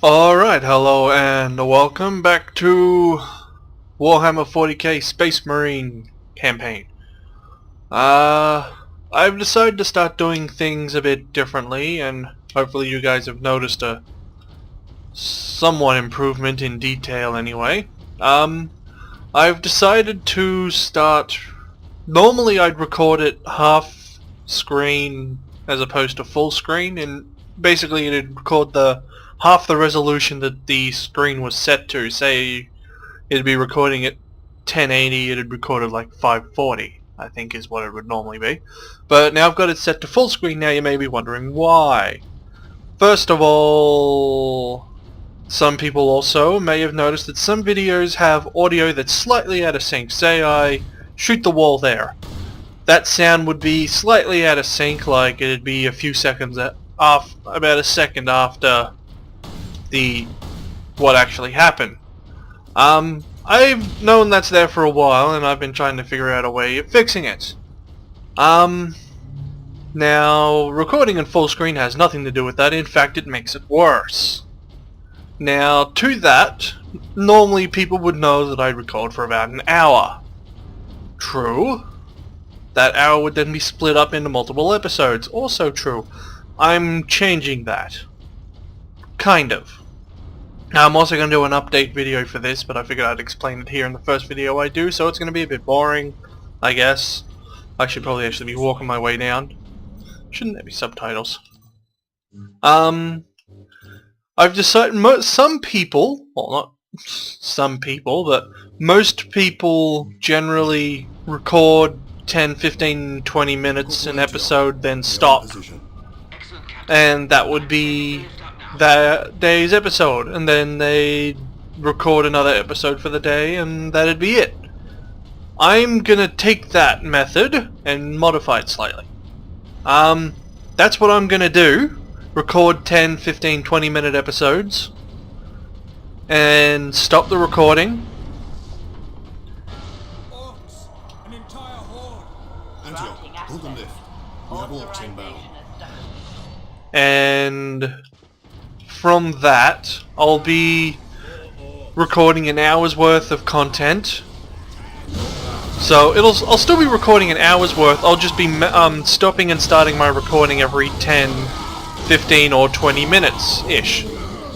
Alright, hello and welcome back to Warhammer 40k Space Marine campaign. I've decided to start doing things a bit differently, and hopefully you guys have noticed a somewhat improvement in detail anyway. I've decided to start... Normally I'd record it half screen as opposed to full screen, and basically it'd record the half the resolution that the screen was set to. Say it'd be recording at 1080, it'd record at like 540, I think is what it would normally be. But now I've got it set to full screen. Now you may be wondering why. First of all, some people also may have noticed that some videos have audio that's slightly out of sync. Say I shoot the wall there. That sound would be slightly out of sync, like it'd be a few seconds off, about a second after what actually happened. I've known that's there for a while, and I've been trying to figure out a way of fixing it. Now, recording in full screen has nothing to do with that. In fact, it makes it worse. Now, to that, normally people would know that I'd record for about an hour. True. That hour would then be split up into multiple episodes. Also true. I'm changing that. Kind of. Now, I'm also going to do an update video for this, but I figured I'd explain it here in the first video I do, so it's going to be a bit boring, I guess. I should probably actually be walking my way down. Shouldn't there be subtitles? I've decided some people, well, not some people, but most people generally record 10, 15, 20 minutes an episode, then stop. And that would be that day's episode, and then they record another episode for the day, and that'd be it. I'm gonna take that method and modify it slightly. That's what I'm gonna do. Record 10, 15, 20 minute episodes and stop the recording. Orcs! An entire horde! Antioch, hold the lift. We have orcs inbound. And from that, I'll be recording an hour's worth of content. So I'll still be recording an hour's worth. I'll just be stopping and starting my recording every 10, 15 or 20 minutes ish.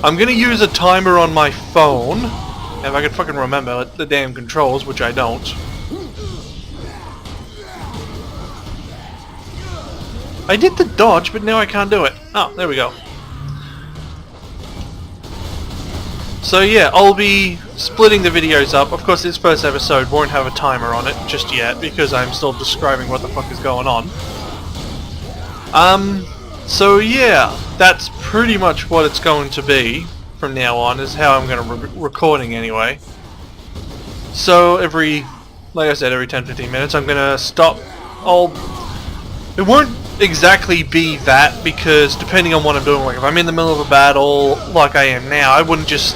I'm gonna use a timer on my phone, if I could fucking remember the damn controls, which I don't. I did the dodge, but now I can't do it. Oh, there we go. So yeah, I'll be splitting the videos up. Of course, this first episode won't have a timer on it just yet, because I'm still describing what the fuck is going on. So yeah, that's pretty much what it's going to be from now on, is how I'm going to be recording anyway. So like I said, every 10-15 minutes I'm going to stop. It won't exactly be that, because depending on what I'm doing, like if I'm in the middle of a battle like I am now, I wouldn't just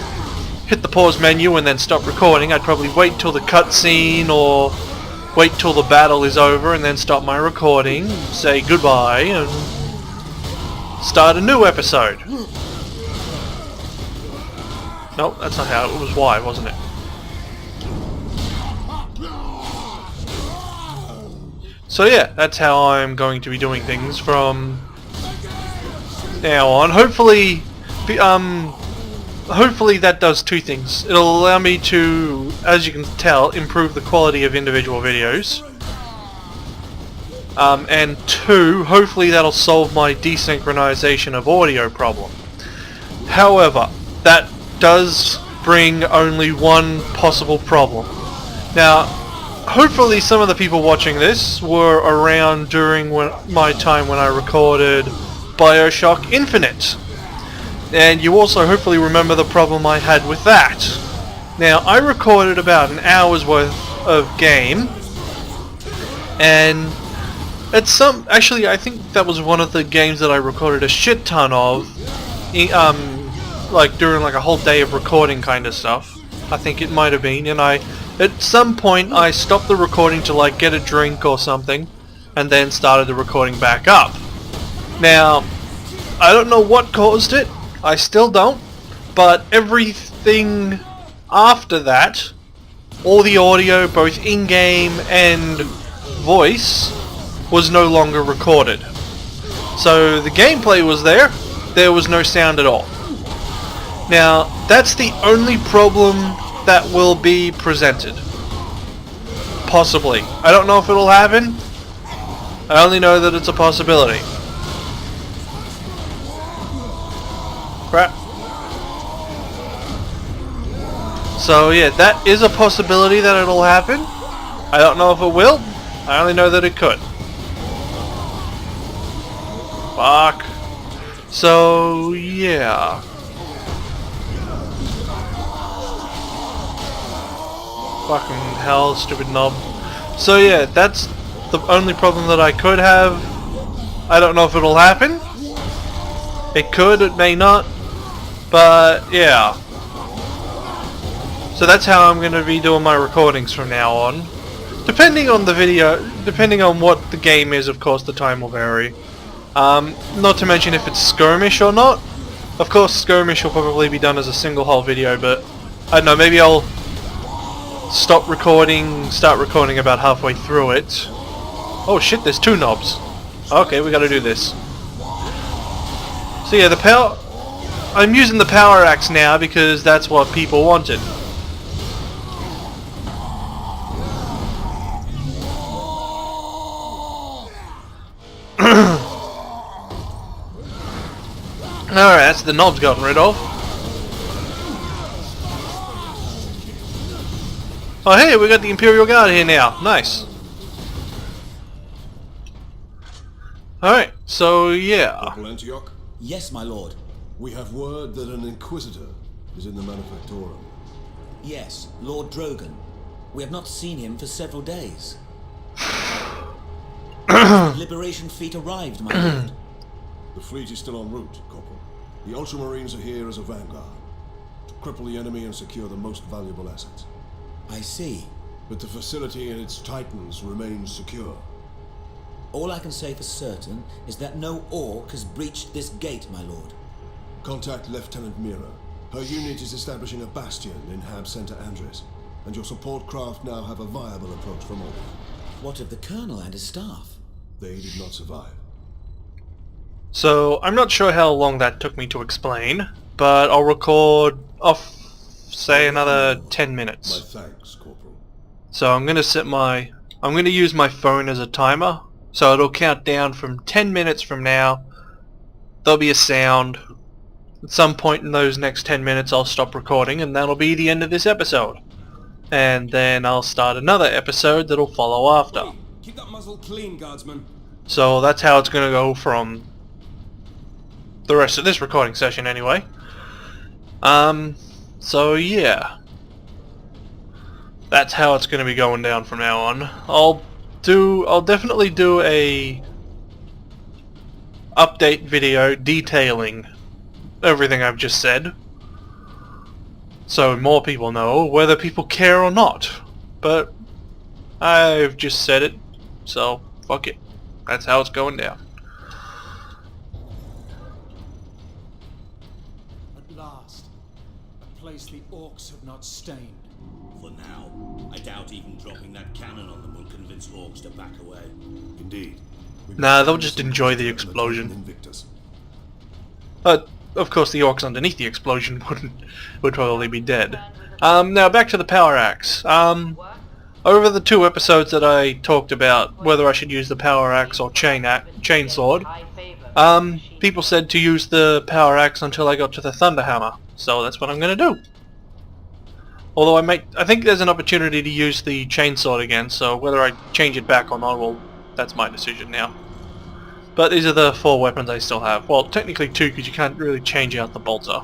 hit the pause menu and then stop recording. I'd probably wait till the cutscene or wait till the battle is over and then stop my recording, say goodbye, and start a new episode. Nope, that's not how it was. Y, wasn't it? So yeah, that's how I'm going to be doing things from now on. Hopefully that does two things. It'll allow me to, as you can tell, improve the quality of individual videos. And two, hopefully that'll solve my desynchronization of audio problem. However, that does bring only one possible problem. Now, hopefully some of the people watching this were around during my time when I recorded BioShock Infinite. And you also hopefully remember the problem I had with that. Now, I recorded about an hour's worth of game, and actually I think that was one of the games that I recorded a shit ton of, like during like a whole day of recording kind of stuff. I think it might have been, and at some point I stopped the recording to like get a drink or something, and then started the recording back up. Now, I don't know what caused it, I still don't, but everything after that, all the audio, both in-game and voice, was no longer recorded. So the gameplay was there was no sound at all. Now, that's the only problem that will be presented. Possibly. I don't know if it'll happen. I only know that it's a possibility. Crap. So yeah, that is a possibility that it'll happen. I don't know if it will. I only know that it could. Fuck. So yeah. Fucking hell, stupid knob. So yeah, that's the only problem that I could have. I don't know if it'll happen. It could, it may not. But yeah. So that's how I'm going to be doing my recordings from now on. Depending on the video, depending on what the game is, of course, the time will vary. Not to mention if it's skirmish or not. Of course, skirmish will probably be done as a single whole video, but I don't know, maybe I'll start recording about halfway through it. Oh shit, there's two knobs. Okay, we gotta do this. So yeah, I'm using the power axe now because that's what people wanted. Alright, that's the knobs gotten rid of. Oh hey, we got the Imperial Guard here now. Nice. Alright, so yeah. Corporal Antioch? Yes, my lord. We have word that an Inquisitor is in the Manufactorum. Yes, Lord Drogon. We have not seen him for several days. The Liberation fleet arrived, my lord. The fleet is still en route, Corporal. The Ultramarines are here as a vanguard, to cripple the enemy and secure the most valuable assets. I see. But the facility and its titans remain secure. All I can say for certain is that no orc has breached this gate, my lord. Contact Lieutenant Mira. Her unit is establishing a bastion in Hab Center Andres, and your support craft now have a viable approach from all. What of the Colonel and his staff? They did not survive. So, I'm not sure how long that took me to explain, but I'll record off, say, another 10 minutes. My thanks, Corporal. So I'm gonna use my phone as a timer, so it'll count down from 10 minutes from now. There'll be a sound. At some point in those next 10 minutes I'll stop recording, and that'll be the end of this episode. And then I'll start another episode that'll follow after. Hey, keep that muzzle clean, guardsman. So that's how it's gonna go from the rest of this recording session anyway. So yeah. That's how it's gonna be going down from now on. I'll definitely do a update video detailing everything I've just said, so more people know, whether people care or not. But I've just said it, so fuck it. That's how it's going down. At last, a place the orcs have not stained. For now, I doubt even dropping that cannon on them will convince orcs to back away. Indeed. Nah, they'll just enjoy the explosion. Invictus. Of course the orcs underneath the explosion would probably be dead. Now back to the power axe. Over the 2 episodes that I talked about whether I should use the power axe or chain sword, people said to use the power axe until I got to the thunder hammer. So that's what I'm gonna do. Although I think there's an opportunity to use the chainsword again, so whether I change it back or not, well, that's my decision now. But these are the 4 weapons I still have. Well, technically 2, because you can't really change out the bolter.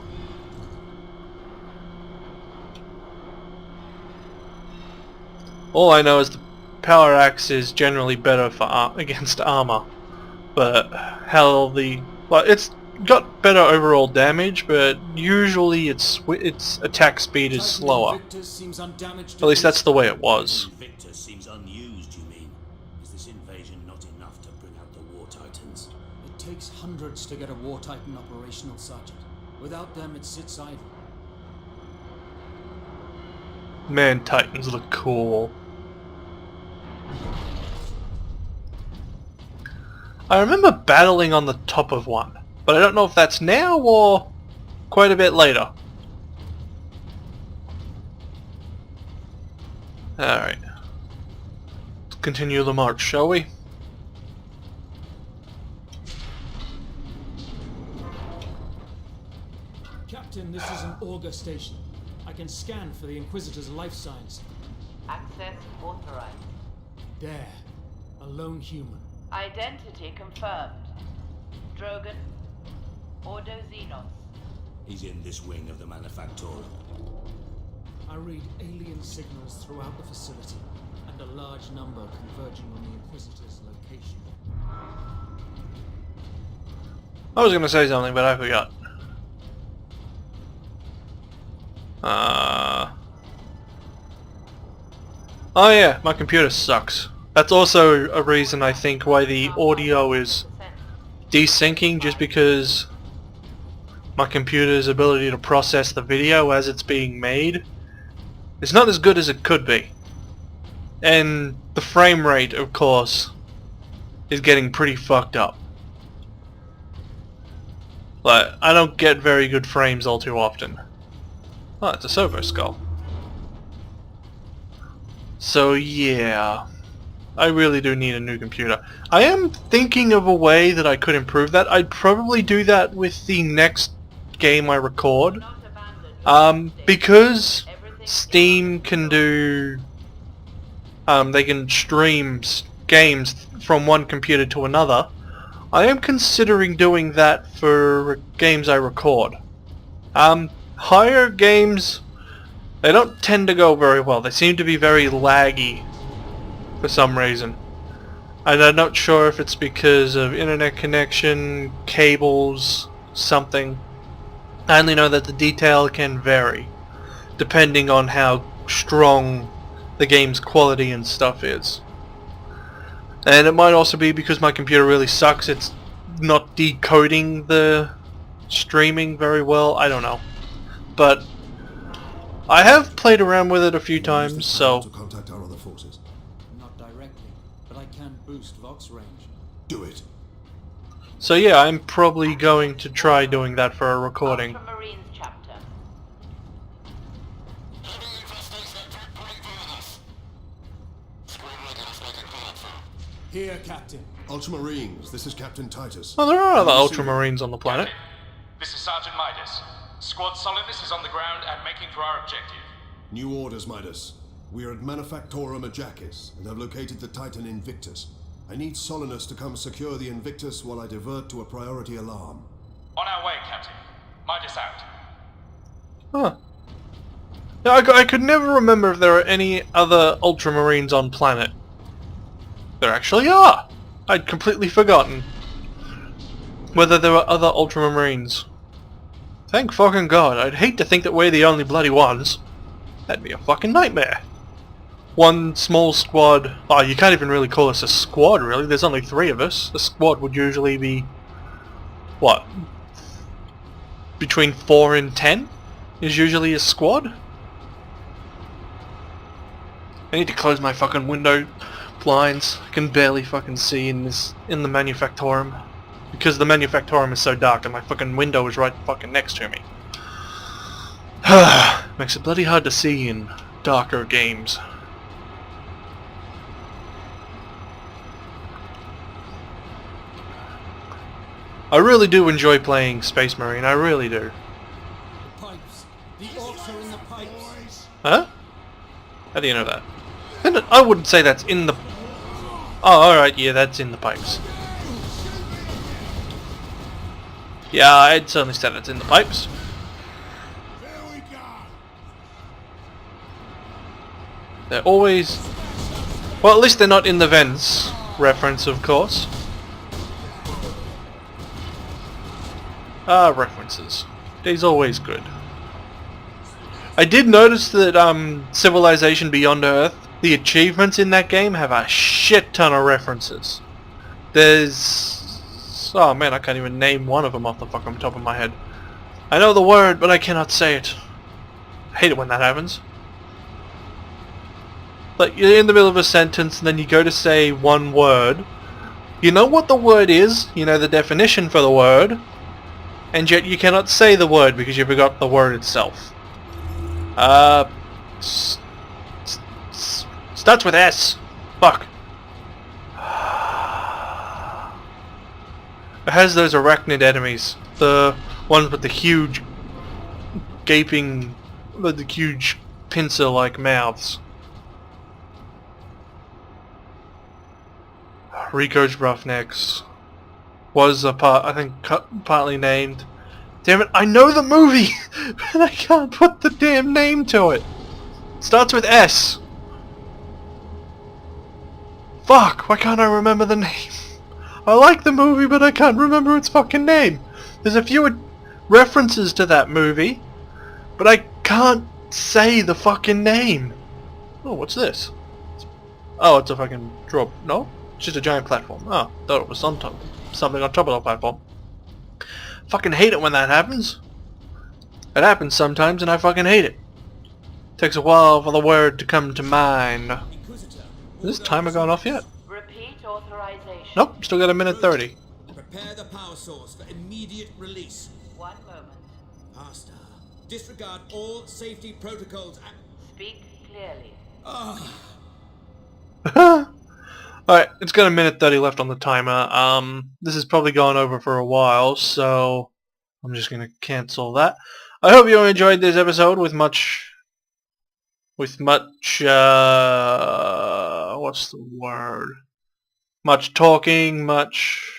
All I know is the power axe is generally better for against armor, but it's got better overall damage, but usually its attack speed is slower. At least that's the way it was. Invictus seems unused, you mean? Is this invasion not enough to bring out the War Titans? It takes hundreds to get a War Titan operational, Sergeant. Without them, it sits idle. Man, Titans look cool. I remember battling on the top of one, but I don't know if that's now or quite a bit later. Alright. Let's continue the march, shall we? Captain, this is an auger station. I can scan for the Inquisitor's life signs. Access authorized. There. A lone human. Identity confirmed. Drogon. Ordo Xenos. He's in this wing of the Manufactorum. I read alien signals throughout the facility, and a large number converging on the Inquisitor's location. I was gonna say something, but I forgot. Oh yeah, my computer sucks. That's also a reason I think why the audio is desyncing, just because my computer's ability to process the video as it's being made is not as good as it could be. And the frame rate, of course, is getting pretty fucked up. Like, I don't get very good frames all too often. Oh, it's a Servo skull. So yeah, I really do need a new computer. I am thinking of a way that I could improve that. I'd probably do that with the next game I record. Because Steam can do... they can stream games from one computer to another. I am considering doing that for games I record. Higher games, they don't tend to go very well. They seem to be very laggy for some reason. And I'm not sure if it's because of internet connection, cables, something. I only know that the detail can vary depending on how strong the game's quality and stuff is. And it might also be because my computer really sucks. It's not decoding the streaming very well. I don't know. But I have played around with it a few times, so... To contact our other forces. Not directly, but I can boost Vox range. Do it. So yeah, I'm probably going to try doing that for a recording. Ultramarines chapter. Here, Captain. Ultramarines, this is Captain Titus. Oh, there are other Ultramarines on the planet. This is Sergeant Midas. Squad Solidus is on the ground and making for our objective. New orders, Midas. We are at Manufactorum Ajakis and have located the Titan Invictus. I need Solinus to come secure the Invictus while I divert to a priority alarm. On our way, Captain. Midas out. Huh. Yeah, I could never remember if there are any other Ultramarines on planet. There actually are! I'd completely forgotten whether there were other Ultramarines. Thank fucking God. I'd hate to think that we're the only bloody ones. That'd be a fucking nightmare. One small squad... Oh, you can't even really call us a squad, really. There's only 3 of us. A squad would usually be... what? Between 4 and 10 is usually a squad? I need to close my fucking window blinds. I can barely fucking see in the Manufactorum. Because the Manufactorum is so dark and my fucking window is right fucking next to me. Makes it bloody hard to see in darker games. I really do enjoy playing Space Marine, I really do. The pipes. The orcs are in the pipes. Huh? How do you know that? I wouldn't say that's in the... Oh, alright, yeah, that's in the pipes. Yeah, I'd certainly say that's in the pipes. They're always... well, at least they're not in the vents. Reference, of course. References. They's always good. I did notice that Civilization Beyond Earth, the achievements in that game have a shit ton of references. There's... oh man, I can't even name one of them off the fucking top of my head. I know the word, but I cannot say it. I hate it when that happens. Like, you're in the middle of a sentence and then you go to say one word. You know what the word is, you know the definition for the word, and yet you cannot say the word because you forgot the word itself. Starts with S. Fuck. It has those arachnid enemies. The ones with the huge gaping, with the huge pincer-like mouths. Rico's Roughnecks was I think partly named. Damn it, I know the movie! And I can't put the damn name to it! Starts with S. Fuck, why can't I remember the name? I like the movie, but I can't remember its fucking name. There's a few references to that movie, but I can't say the fucking name. Oh, what's this? Oh, it's a fucking drop. No? It's just a giant platform. Oh, thought it was something on top of the platform. Fucking hate it when that happens. It happens sometimes and I fucking hate it. Takes a while for the word to come to mind. Has this timer gone off yet? Repeat authorization. Nope, still got a minute 30. Prepare the power source for immediate release. 1 moment. Master, disregard all safety protocols and... Speak clearly. Alright, it's got a minute 30 left on the timer. This has probably gone over for a while, so I'm just gonna cancel that. I hope you enjoyed this episode with much, what's the word? Much talking, much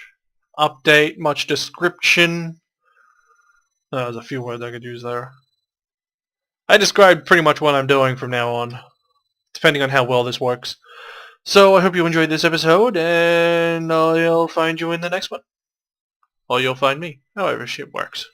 update, much description. There's a few words I could use there. I described pretty much what I'm doing from now on, depending on how well this works. So I hope you enjoyed this episode, and I'll find you in the next one. Or you'll find me, however shit works.